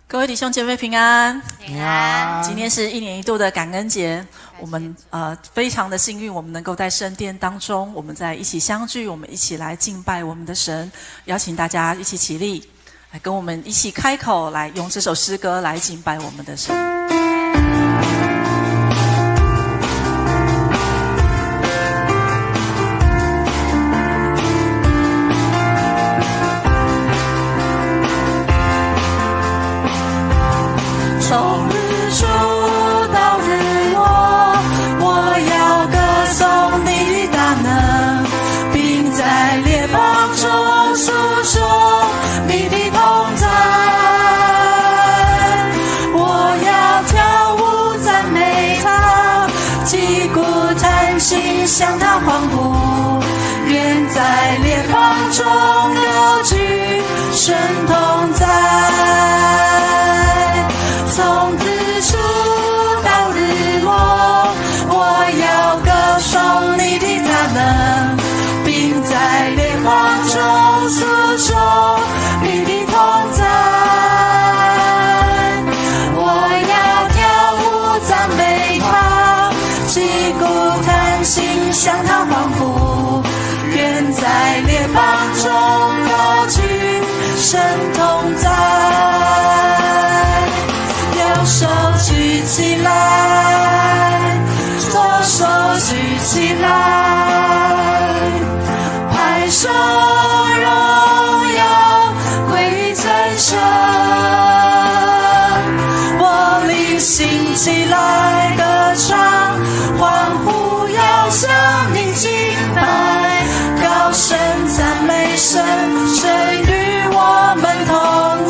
各位弟兄姐妹平安，平安。今天是1年1度的感恩节，我们非常的幸运，我们能够在圣殿当中，我们在一起相聚，我们一起来敬拜我们的神。邀请大家一起起立，来跟我们一起开口，来用这首诗歌来敬拜我们的神。从日出到日落，我要歌颂你的大能，并在列邦中述说你的同在。我要跳舞赞美他，击鼓弹琴向他欢呼，愿在列邦中高举神同在。从日出到日落，我要歌颂你的大能，并在列邦中述说你的同在。我要跳舞赞美他，击鼓弹琴向他欢呼，愿在列邦中高举神同在。手举起来，左手举起来，拍手荣耀归真神。我灵兴起来歌唱，欢呼要向你敬拜，高声赞美神，神与我们同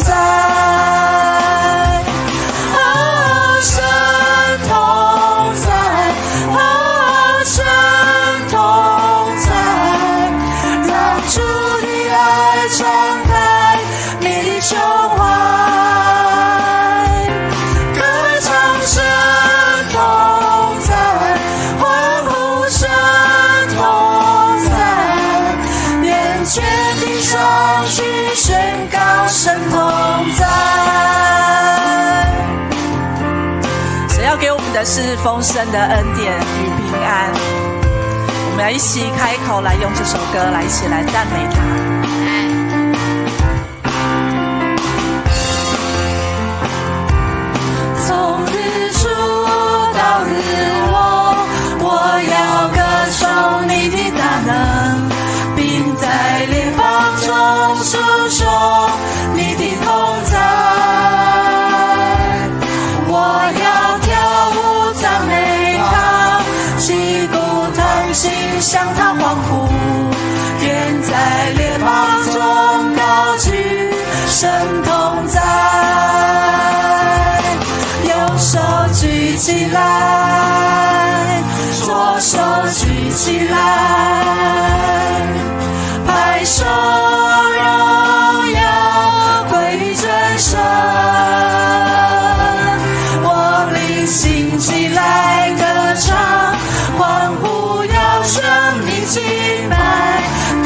在。敞开你的胸怀，歌唱神同在，欢呼神同在，愿全地上去宣告神同在。神要给我们的是丰盛的恩典与平安，我们要一起开口来用这首歌来一起来赞美他。从日出到日落，我要歌颂你的大能，并在列邦中述说你的同在。我要跳舞赞美他，击鼓弹琴向他欢呼，愿在列邦中高举神同在。右手举起来，左手举起来，拍手荣耀归真神。我灵兴起来歌唱，欢呼要向你敬拜，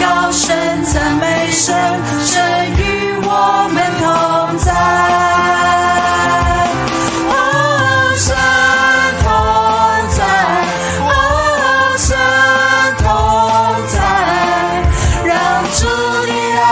高声赞美神，神与我们同在。主的爱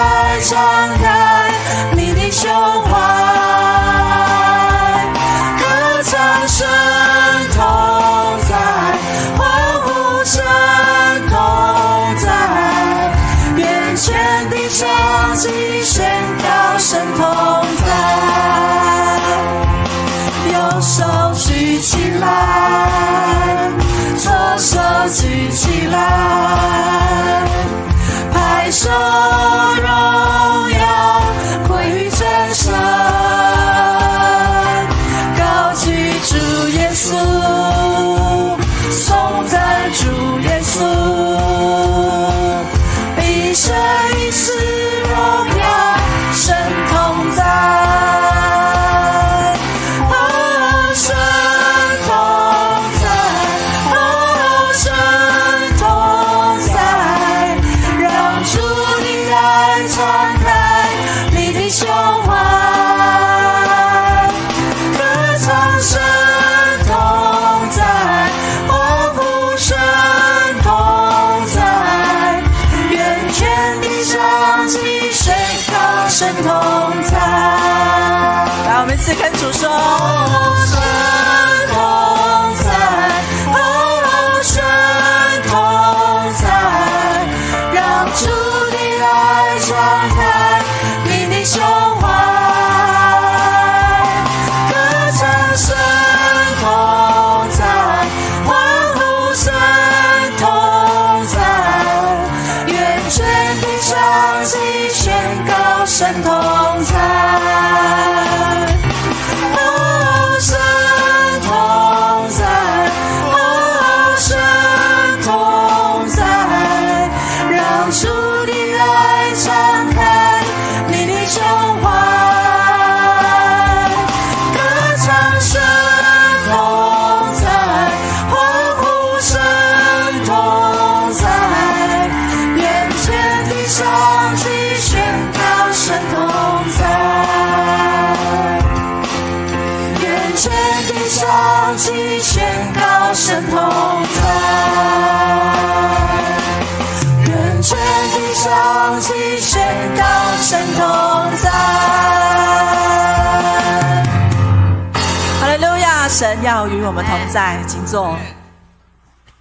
次跟主说，神同在，神同在，让主的爱敞开你的胸怀，歌唱神同在，欢呼神同在，愿全地响起宣告神同在。神同在，神同在，让主的爱敞开你的胸怀，歌唱神同在，欢呼神同在，愿全地响起宣告神同在。全地响起宣告神同在，愿全地响起宣告神同在。哈利路亚！神要与我们同在，请坐。